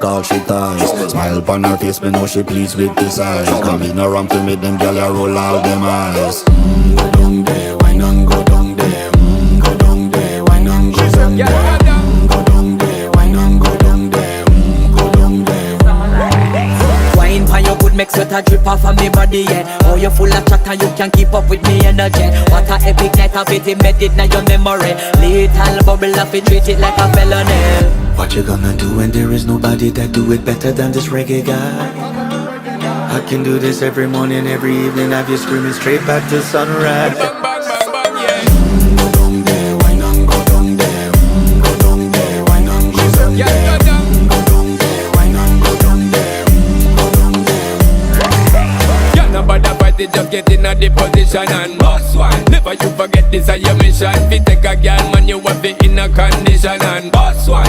all she ties. Smile upon her face, me know she pleased with this eyes. Come in around to make them gyal a roll out them eyes. Go down there, why not go down there? Go down there, why not go down there? Go down there, why not go down there? Go down there. Wine for your good make sweat a drip off of me body, yeah. Oh, you full of chatter, you can keep up with me energy. What a epic night of it, embedded in your memory. Little bubble of it, treat it like a felony. What you gonna do when there is nobody that do it better than this reggae guy? I can do this every morning, every evening, have you screaming straight back to sunrise. Go down there, why not go down there? Go down there, why not go down there? Go down there, why not go down there? Go down there. Yeah, no bother fight it, just get in a the position and boss one. Never you forget this is your mission. If you take a girl, man, you have it in a condition and boss one.